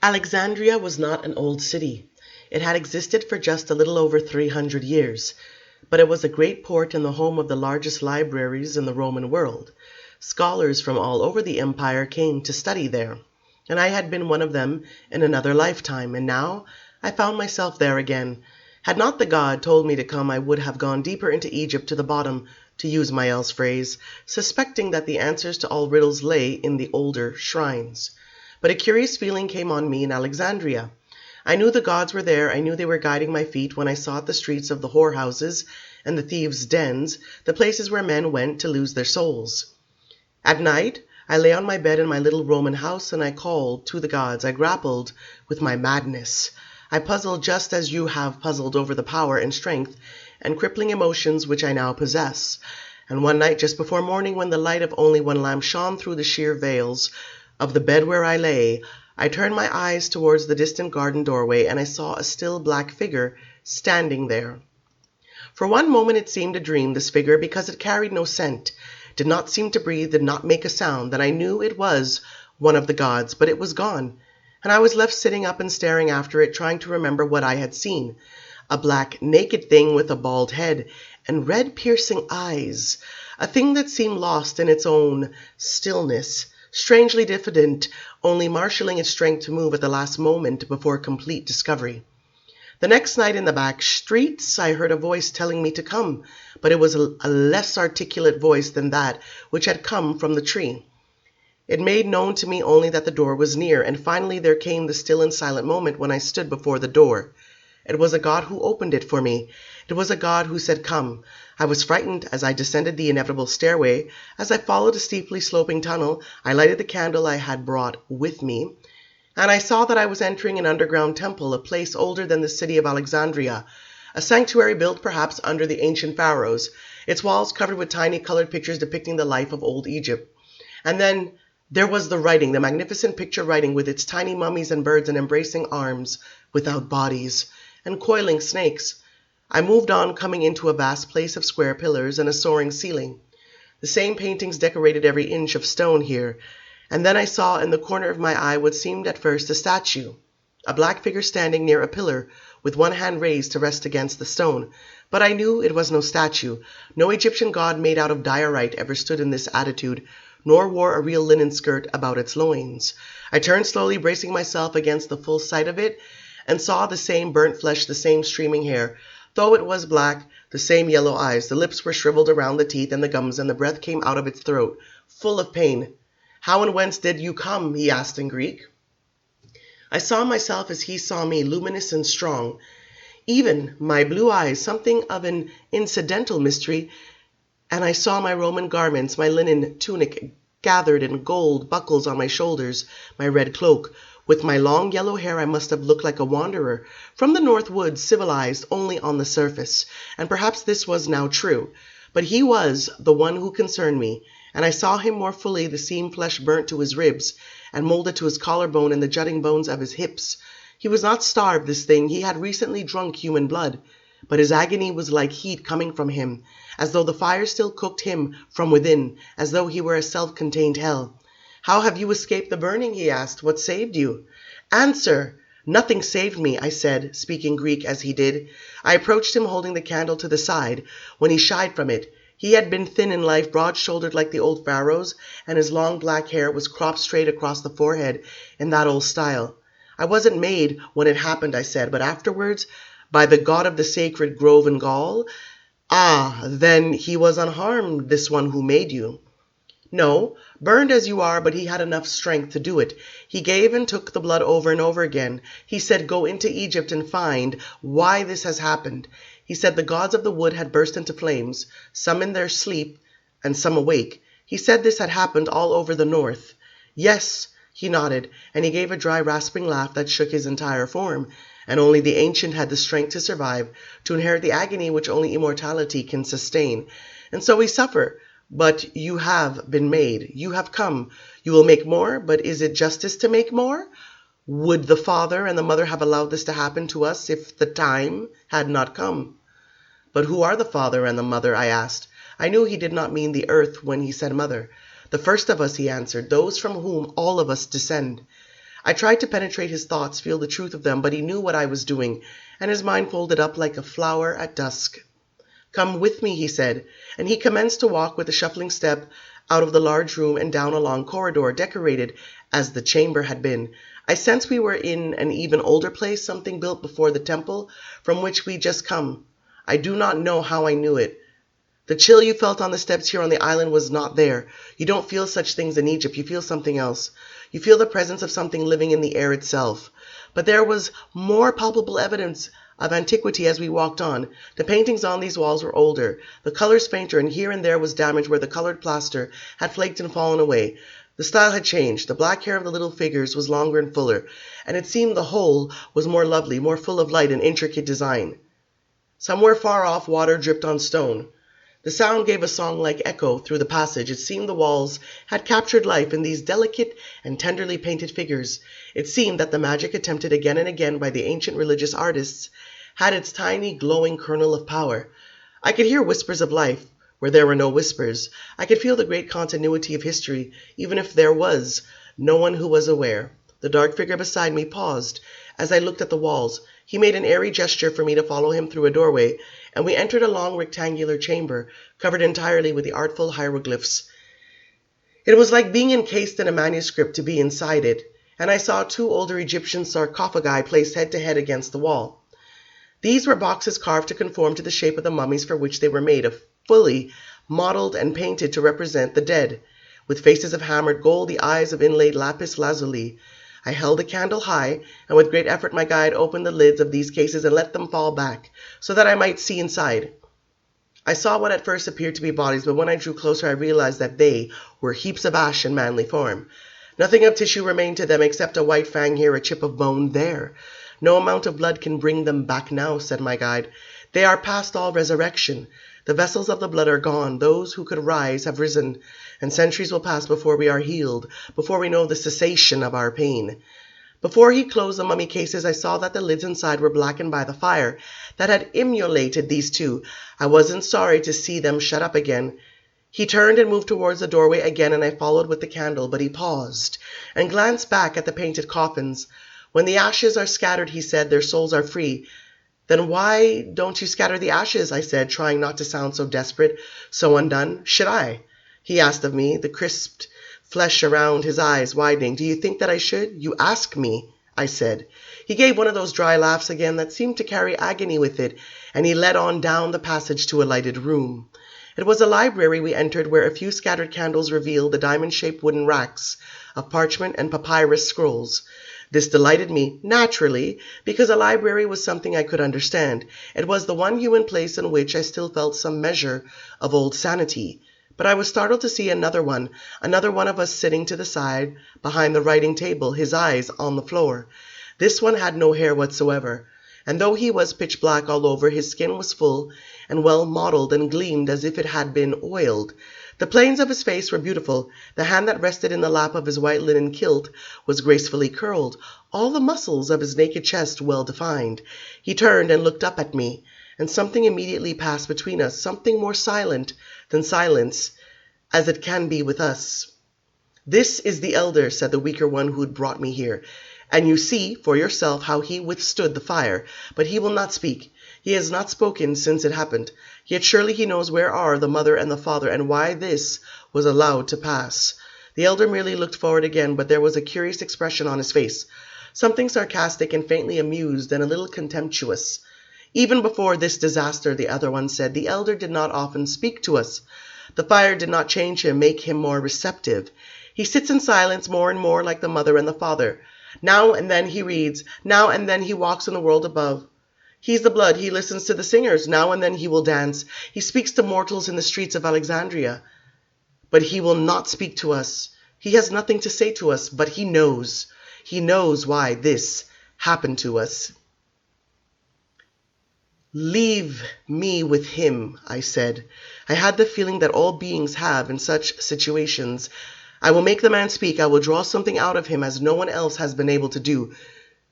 Alexandria was not an old city. It had existed for just a little over 300 years, but it was a great port and the home of the largest libraries in the Roman world. Scholars from all over the empire came to study there, and I had been one of them in another lifetime, and now I found myself there again. Had not the god told me to come, I would have gone deeper into Egypt to the bottom, to use Mael's phrase, suspecting that the answers to all riddles lay in the older shrines. But a curious feeling came on me in Alexandria. I knew the gods were there, I knew they were guiding my feet when I sought the streets of the whorehouses and the thieves' dens, the places where men went to lose their souls. At night, I lay on my bed in my little Roman house and I called to the gods. I grappled with my madness. I puzzled just as you have puzzled over the power and strength and crippling emotions which I now possess. And one night just before morning, when the light of only one lamp shone through the sheer veils of the bed where I lay, I turned my eyes towards the distant garden doorway, and I saw a still black figure standing there. For one moment it seemed a dream, this figure, because it carried no scent, did not seem to breathe, did not make a sound. Then I knew it was one of the gods, but it was gone, and I was left sitting up and staring after it, trying to remember what I had seen. A black, naked thing with a bald head and red, piercing eyes, a thing that seemed lost in its own stillness, strangely diffident, only marshalling its strength to move at the last moment before complete discovery. The next night in the back streets, I heard a voice telling me to come, but it was a less articulate voice than that which had come from the tree. It made known to me only that the door was near, and finally there came the still and silent moment when I stood before the door. It was a god who opened it for me. It was a god who said, "Come." I was frightened as I descended the inevitable stairway. As I followed a steeply sloping tunnel, I lighted the candle I had brought with me, and I saw that I was entering an underground temple, a place older than the city of Alexandria, a sanctuary built perhaps under the ancient pharaohs, its walls covered with tiny colored pictures depicting the life of old Egypt. And then there was the writing, the magnificent picture writing with its tiny mummies and birds and embracing arms without bodies, and coiling snakes. I moved on, coming into a vast place of square pillars and a soaring ceiling. The same paintings decorated every inch of stone here, and then I saw in the corner of my eye what seemed at first a statue, a black figure standing near a pillar with one hand raised to rest against the stone. But I knew it was no statue. No Egyptian god made out of diorite ever stood in this attitude, nor wore a real linen skirt about its loins. I turned slowly, bracing myself against the full sight of it, and saw the same burnt flesh, the same streaming hair, though it was black, the same yellow eyes. The lips were shriveled around the teeth and the gums, and the breath came out of its throat, full of pain. "How and whence did you come?" he asked in Greek. I saw myself as he saw me, luminous and strong. Even my blue eyes, something of an incidental mystery, and I saw my Roman garments, my linen tunic gathered in gold buckles on my shoulders, my red cloak. With my long yellow hair I must have looked like a wanderer from the north woods, civilized only on the surface, and perhaps this was now true. But he was the one who concerned me, and I saw him more fully, the seam flesh burnt to his ribs and molded to his collarbone and the jutting bones of his hips. He was not starved, this thing. He had recently drunk human blood, but his agony was like heat coming from him, as though the fire still cooked him from within, as though he were a self-contained hell. "How have you escaped the burning?" he asked. "What saved you?" "Answer!" "Nothing saved me," I said, speaking Greek as he did. I approached him, holding the candle to the side, when he shied from it. He had been thin in life, broad-shouldered like the old pharaohs, and his long black hair was cropped straight across the forehead in that old style. "I wasn't made when it happened," I said, "but afterwards, by the god of the sacred grove in Gaul." "Ah, then he was unharmed, this one who made you." "No, burned as you are, but he had enough strength to do it. He gave and took the blood over and over again. He said, 'Go into Egypt and find why this has happened.' He said the gods of the wood had burst into flames, some in their sleep and some awake. He said this had happened all over the north." "Yes," he nodded, and he gave a dry, rasping laugh that shook his entire form. "And only the ancient had the strength to survive, to inherit the agony which only immortality can sustain. And so we suffer. But you have been made. You have come. You will make more, but is it justice to make more? Would the father and the mother have allowed this to happen to us if the time had not come?" "But who are the father and the mother?" I asked. I knew he did not mean the earth when he said mother. "The first of us," he answered, "those from whom all of us descend." I tried to penetrate his thoughts, feel the truth of them, but he knew what I was doing, and his mind folded up like a flower at dusk. "Come with me," he said, and he commenced to walk with a shuffling step out of the large room and down a long corridor, decorated as the chamber had been. I sensed we were in an even older place, something built before the temple from which we'd just come. I do not know how I knew it. The chill you felt on the steps here on the island was not there. You don't feel such things in Egypt. You feel something else. You feel the presence of something living in the air itself. But there was more palpable evidence of antiquity as we walked on. The paintings on these walls were older, the colors fainter, and here and there was damage where the colored plaster had flaked and fallen away. The style had changed. The black hair of the little figures was longer and fuller, and it seemed the whole was more lovely, more full of light and intricate design. Somewhere far off, water dripped on stone. The sound gave a song-like echo through the passage. It seemed the walls had captured life in these delicate and tenderly painted figures. It seemed that the magic attempted again and again by the ancient religious artists had its tiny glowing kernel of power. I could hear whispers of life where there were no whispers. I could feel the great continuity of history, even if there was no one who was aware. The dark figure beside me paused as I looked at the walls. He made an airy gesture for me to follow him through a doorway, and we entered a long rectangular chamber covered entirely with the artful hieroglyphs. It was like being encased in a manuscript to be inside it, and I saw 2 older Egyptian sarcophagi placed head to head against the wall. These were boxes carved to conform to the shape of the mummies for which they were made, fully modeled and painted to represent the dead, with faces of hammered gold, the eyes of inlaid lapis lazuli. I held a candle high, and with great effort my guide opened the lids of these cases and let them fall back, so that I might see inside. I saw what at first appeared to be bodies, but when I drew closer I realized that they were heaps of ash in manly form. Nothing of tissue remained to them except a white fang here, a chip of bone there. "No amount of blood can bring them back now," said my guide. "They are past all resurrection. The vessels of the blood are gone. Those who could rise have risen, and centuries will pass before we are healed, before we know the cessation of our pain." Before he closed the mummy cases, I saw that the lids inside were blackened by the fire that had immolated these 2. I wasn't sorry to see them shut up again. He turned and moved towards the doorway again, and I followed with the candle, but he paused and glanced back at the painted coffins. "When the ashes are scattered," he said, "their souls are free." "Then why don't you scatter the ashes?" I said, trying not to sound so desperate, so undone. "Should I?" he asked of me, the crisped flesh around his eyes widening. "Do you think that I should?" "You ask me," I said. He gave one of those dry laughs again that seemed to carry agony with it, and he led on down the passage to a lighted room. It was a library we entered, where a few scattered candles revealed the diamond-shaped wooden racks of parchment and papyrus scrolls. This delighted me, naturally, because a library was something I could understand. It was the one human place in which I still felt some measure of old sanity. But I was startled to see another one of us sitting to the side behind the writing table, his eyes on the floor. This one had no hair whatsoever, and though he was pitch black all over, his skin was full and well modeled and gleamed as if it had been oiled. The planes of his face were beautiful. The hand that rested in the lap of his white linen kilt was gracefully curled, all the muscles of his naked chest well defined. He turned and looked up at me, and something immediately passed between us, something more silent than silence, as it can be with us. "This is the elder," said the weaker one who'd brought me here, "and you see for yourself how he withstood the fire. But he will not speak. He has not spoken since it happened. Yet surely he knows where are the mother and the father, and why this was allowed to pass." The elder merely looked forward again, but there was a curious expression on his face, something sarcastic and faintly amused and a little contemptuous. "Even before this disaster," the other one said, "the elder did not often speak to us. The fire did not change him, make him more receptive. He sits in silence, more and more like the mother and the father. Now and then he reads, now and then he walks in the world above. He's the blood, he listens to the singers, now and then he will dance. He speaks to mortals in the streets of Alexandria. But he will not speak to us. He has nothing to say to us, but he knows. He knows why this happened to us." "Leave me with him," I said. I had the feeling that all beings have in such situations. "I will make the man speak. I will draw something out of him as no one else has been able to do."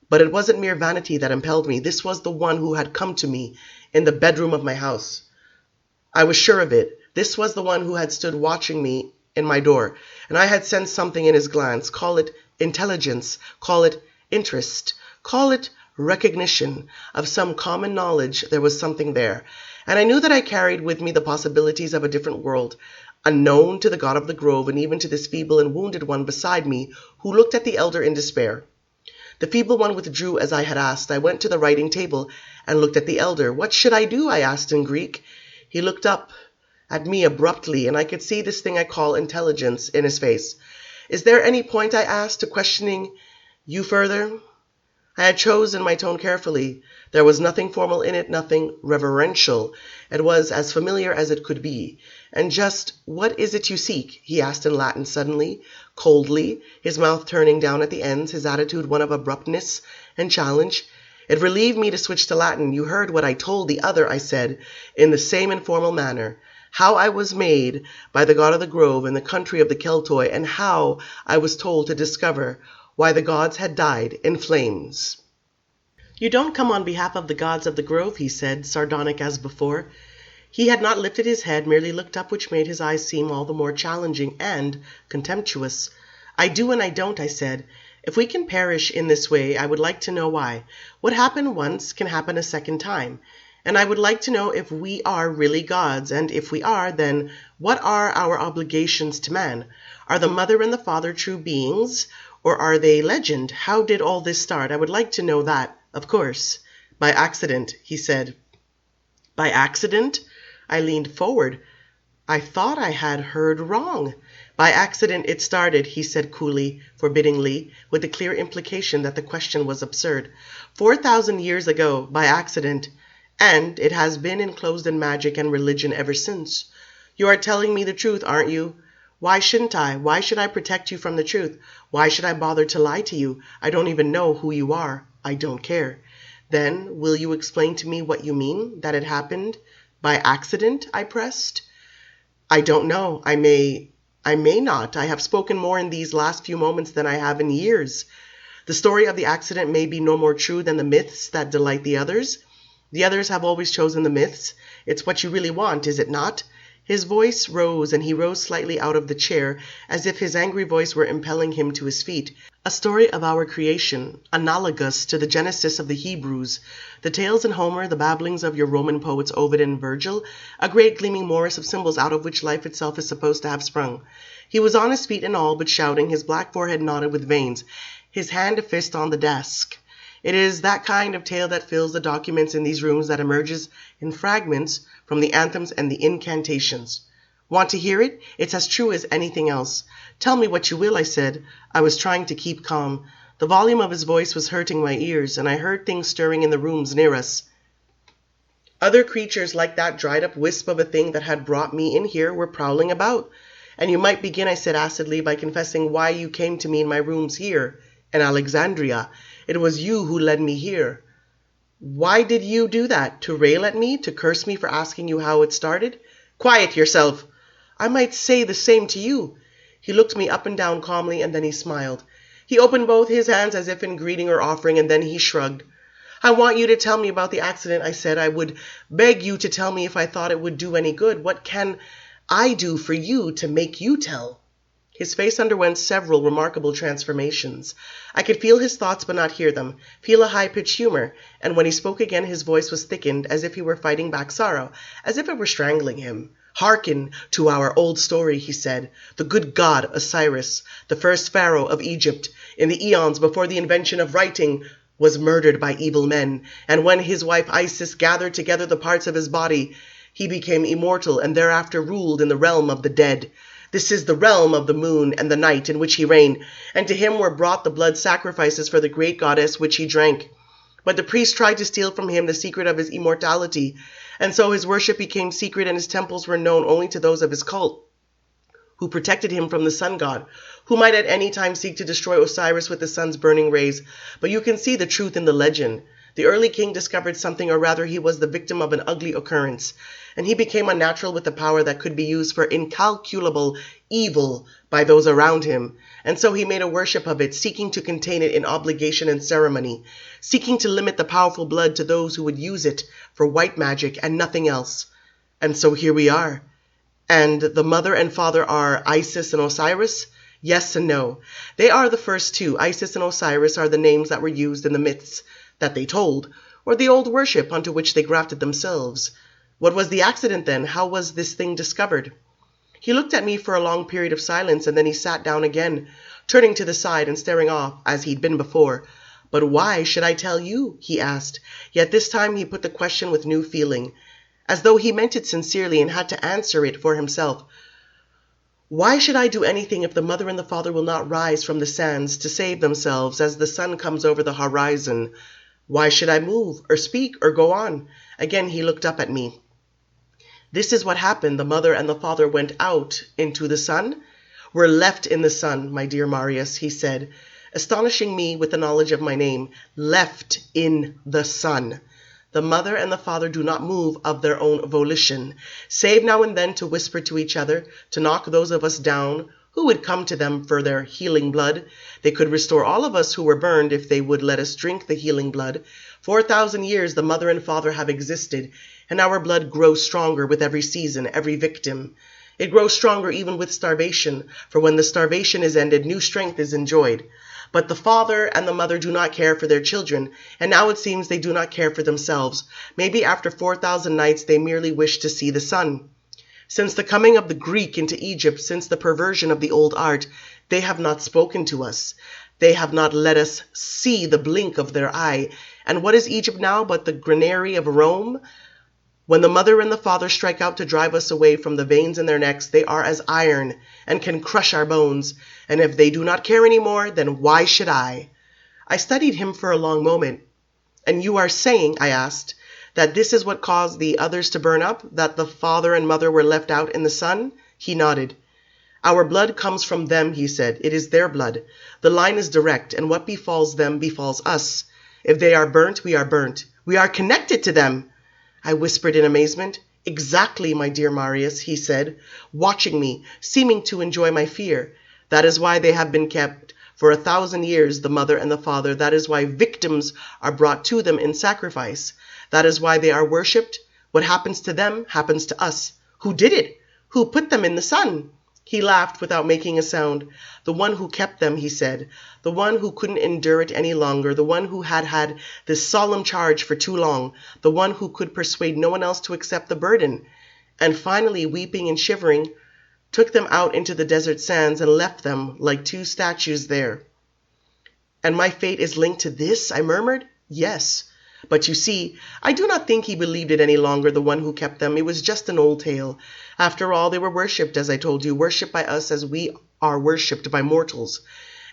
But it wasn't mere vanity that impelled me. This was the one who had come to me in the bedroom of my house. I was sure of it. This was the one who had stood watching me in my door, and I had sensed something in his glance, call it intelligence, call it interest, call it recognition of some common knowledge. There was something there, and I knew that I carried with me the possibilities of a different world, unknown to the god of the grove and even to this feeble and wounded one beside me who looked at the elder in despair. The feeble one withdrew as I had asked. I went to the writing table and looked at the elder. What should I do? I asked in Greek. He looked up at me abruptly, and I could see this thing I call intelligence in his face. Is there any point, I asked, to questioning you further? I had chosen my tone carefully. There was nothing formal in it, nothing reverential. It was as familiar as it could be. And just, what is it you seek? He asked in Latin suddenly, coldly, his mouth turning down at the ends, his attitude one of abruptness and challenge. It relieved me to switch to Latin. You heard what I told the other, I said, in the same informal manner. How I was made by the god of the grove in the country of the Keltoi, and how I was told to discover why the gods had died in flames. You don't come on behalf of the gods of the grove, he said, sardonic as before. He had not lifted his head, merely looked up, which made his eyes seem all the more challenging and contemptuous. I do and I don't, I said. If we can perish in this way, I would like to know why. What happened once can happen a second time. And I would like to know if we are really gods, and if we are, then what are our obligations to man? Are the mother and the father true beings, or are they legend? How did all this start? I would like to know that, of course. By accident, he said. By accident? I leaned forward. I thought I had heard wrong. By accident it started, he said coolly, forbiddingly, with the clear implication that the question was absurd. 4,000 years ago, by accident. And it has been enclosed in magic and religion ever since. You are telling me the truth, aren't you? Why shouldn't I? Why should I protect you from the truth? Why should I bother to lie to you? I don't even know who you are. I don't care. Then, will you explain to me what you mean, that it happened by accident? I pressed. I don't know. I may not. I have spoken more in these last few moments than I have in years. The story of the accident may be no more true than the myths that delight the others. The others have always chosen the myths. It's what you really want, is it not? His voice rose, and he rose slightly out of the chair, as if his angry voice were impelling him to his feet. A story of our creation, analogous to the Genesis of the Hebrews, the tales in Homer, the babblings of your Roman poets Ovid and Virgil, a great gleaming morris of symbols out of which life itself is supposed to have sprung. He was on his feet and all but shouting, his black forehead knotted with veins, his hand a fist on the desk. It is that kind of tale that fills the documents in these rooms, that emerges in fragments from the anthems and the incantations. Want to hear it? It's as true as anything else. Tell me what you will, I said. I was trying to keep calm. The volume of his voice was hurting my ears, and I heard things stirring in the rooms near us. Other creatures like that dried-up wisp of a thing that had brought me in here were prowling about. And you might begin, I said acidly, by confessing why you came to me in my rooms here, in Alexandria. It was you who led me here. Why did you do that? To rail at me? To curse me for asking you how it started? Quiet yourself! I might say the same to you. He looked me up and down calmly, and then he smiled. He opened both his hands as if in greeting or offering, and then he shrugged. I want you to tell me about the accident, I said. I would beg you to tell me if I thought it would do any good. What can I do for you to make you tell? His face underwent several remarkable transformations. I could feel his thoughts but not hear them, feel a high-pitched humor, and when he spoke again his voice was thickened as if he were fighting back sorrow, as if it were strangling him. Hearken to our old story, he said. The good god Osiris, the first pharaoh of Egypt, in the eons before the invention of writing, was murdered by evil men, and when his wife Isis gathered together the parts of his body, he became immortal and thereafter ruled in the realm of the dead. This is the realm of the moon and the night in which he reigned, and to him were brought the blood sacrifices for the great goddess which he drank. But the priest tried to steal from him the secret of his immortality, and so his worship became secret and his temples were known only to those of his cult, who protected him from the sun god, who might at any time seek to destroy Osiris with the sun's burning rays. But you can see the truth in the legend. The early king discovered something, or rather he was the victim of an ugly occurrence, and he became unnatural with a power that could be used for incalculable evil by those around him. And so he made a worship of it, seeking to contain it in obligation and ceremony, seeking to limit the powerful blood to those who would use it for white magic and nothing else. And so here we are. And the mother and father are Isis and Osiris? Yes and no. They are the first two. Isis and Osiris are the names that were used in the myths that they told, or the old worship onto which they grafted themselves. What was the accident then? How was this thing discovered? He looked at me for a long period of silence, and then he sat down again, turning to the side and staring off as he'd been before. But why should I tell you? He asked. Yet this time he put the question with new feeling, as though he meant it sincerely and had to answer it for himself. Why should I do anything if the mother and the father will not rise from the sands to save themselves as the sun comes over the horizon? Why should I move, or speak, or go on? Again he looked up at me. This is what happened. The mother and the father went out into the sun. Were left in the sun, my dear Marius, he said, astonishing me with the knowledge of my name. Left in the sun. The mother and the father do not move of their own volition, save now and then to whisper to each other, to knock those of us down who would come to them for their healing blood. They could restore all of us who were burned if they would let us drink the healing blood. 4,000 years the mother and father have existed, and our blood grows stronger with every season, every victim. It grows stronger even with starvation, for when the starvation is ended, new strength is enjoyed. But the father and the mother do not care for their children, and now it seems they do not care for themselves. Maybe after 4,000 nights they merely wish to see the sun. Since the coming of the Greek into Egypt, since the perversion of the old art, they have not spoken to us. They have not let us see the blink of their eye. And what is Egypt now but the granary of Rome? When the mother and the father strike out to drive us away from the veins in their necks, they are as iron and can crush our bones. And if they do not care any more, then why should I? I studied him for a long moment. And you are saying, I asked, that this is what caused the others to burn up, that the father and mother were left out in the sun? He nodded. Our blood comes from them, he said. It is their blood. The line is direct, and what befalls them befalls us. If they are burnt, we are burnt. We are connected to them. I whispered in amazement. Exactly, my dear Marius, he said, watching me, seeming to enjoy my fear. That is why they have been kept for 1,000 years, the mother and the father. That is why victims are brought to them in sacrifice. That is why they are worshipped. What happens to them happens to us. Who did it? Who put them in the sun? He laughed without making a sound. The one who kept them, he said. The one who couldn't endure it any longer. The one who had had this solemn charge for too long. The one who could persuade no one else to accept the burden. And finally, weeping and shivering, took them out into the desert sands and left them like two statues there. And my fate is linked to this, I murmured. Yes. But you see, I do not think he believed it any longer, the one who kept them. It was just an old tale. After all, they were worshipped, as I told you, worshipped by us as we are worshipped by mortals.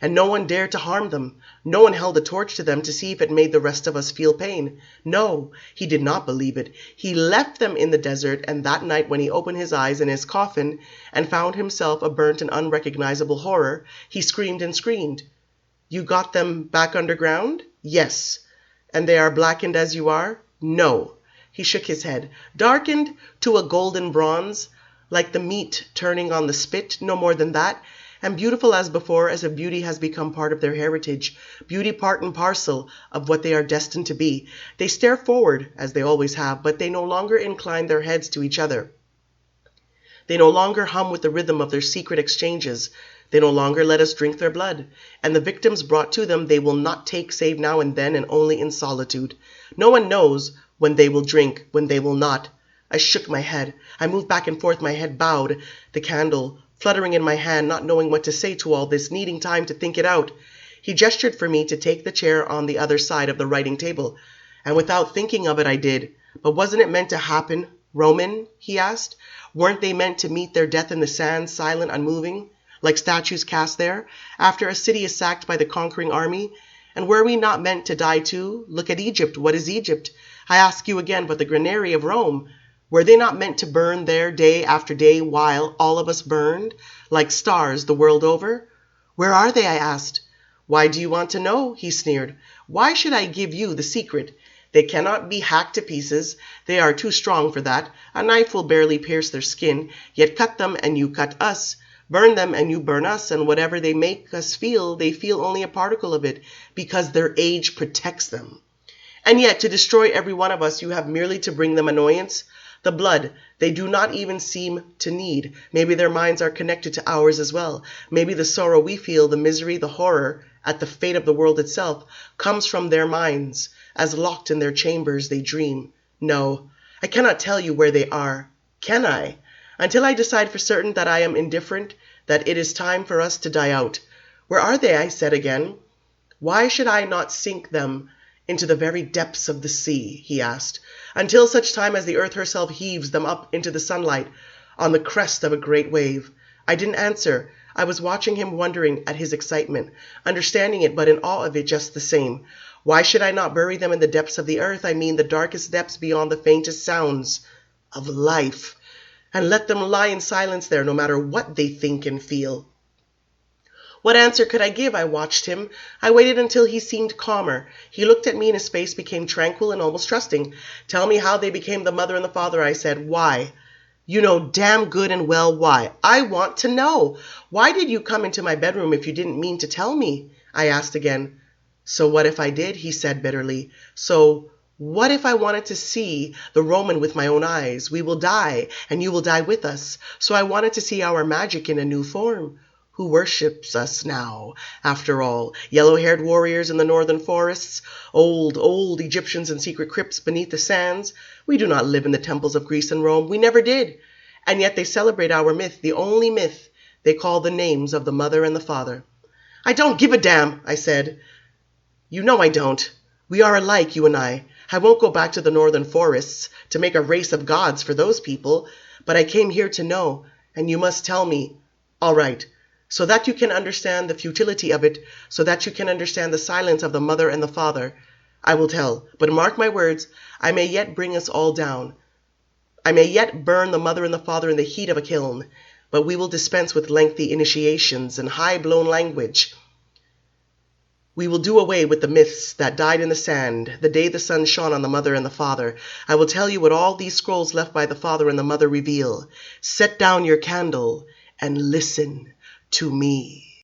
And no one dared to harm them. No one held a torch to them to see if it made the rest of us feel pain. No, he did not believe it. He left them in the desert, and that night when he opened his eyes in his coffin and found himself a burnt and unrecognizable horror, he screamed and screamed. You got them back underground? Yes. And they are blackened as you are? No. He shook his head. Darkened to a golden bronze, like the meat turning on the spit, no more than that, and beautiful as before, as if beauty has become part of their heritage, beauty part and parcel of what they are destined to be. They stare forward, as they always have, but they no longer incline their heads to each other. They no longer hum with the rhythm of their secret exchanges. They no longer let us drink their blood, and the victims brought to them they will not take save now and then and only in solitude. No one knows when they will drink, when they will not. I shook my head. I moved back and forth, my head bowed, the candle fluttering in my hand, not knowing what to say to all this, needing time to think it out. He gestured for me to take the chair on the other side of the writing table, and without thinking of it I did. But wasn't it meant to happen, Roman? He asked. Weren't they meant to meet their death in the sand, silent, unmoving, like statues cast there, after a city is sacked by the conquering army? And were we not meant to die too? Look at Egypt. What is Egypt? I ask you again, but the granary of Rome, were they not meant to burn there day after day while all of us burned, like stars the world over? Where are they? I asked. Why do you want to know? He sneered. Why should I give you the secret? They cannot be hacked to pieces. They are too strong for that. A knife will barely pierce their skin. Yet cut them and you cut us. Burn them and you burn us, and whatever they make us feel, they feel only a particle of it, because their age protects them. And yet, to destroy every one of us, you have merely to bring them annoyance. The blood they do not even seem to need. Maybe their minds are connected to ours as well. Maybe the sorrow we feel, the misery, the horror at the fate of the world itself, comes from their minds, as locked in their chambers they dream. No, I cannot tell you where they are. Can I? Until I decide for certain that I am indifferent, that it is time for us to die out. Where are they? I said again. Why should I not sink them into the very depths of the sea, he asked, until such time as the earth herself heaves them up into the sunlight on the crest of a great wave? I didn't answer. I was watching him, wondering at his excitement, understanding it but in awe of it just the same. Why should I not bury them in the depths of the earth, I mean the darkest depths beyond the faintest sounds of life, and let them lie in silence there, no matter what they think and feel? What answer could I give? I watched him. I waited until he seemed calmer. He looked at me and his face became tranquil and almost trusting. Tell me how they became the mother and the father, I said. Why? You know damn good and well why. I want to know. Why did you come into my bedroom if you didn't mean to tell me? I asked again. So what if I did? He said bitterly. So what if I wanted to see the Roman with my own eyes? We will die, and you will die with us. So I wanted to see our magic in a new form. Who worships us now, after all? Yellow-haired warriors in the northern forests? Old Egyptians in secret crypts beneath the sands? We do not live in the temples of Greece and Rome. We never did. And yet they celebrate our myth, the only myth they call the names of the mother and the father. I don't give a damn, I said. You know I don't. We are alike, you and I. I won't go back to the northern forests to make a race of gods for those people, but I came here to know, and you must tell me. All right. So that you can understand the futility of it, so that you can understand the silence of the mother and the father. I will tell, but mark my words, I may yet bring us all down. I may yet burn the mother and the father in the heat of a kiln, but we will dispense with lengthy initiations and high-blown language. We will do away with the myths that died in the sand the day the sun shone on the mother and the father. I will tell you what all these scrolls left by the father and the mother reveal. Set down your candle and listen to me.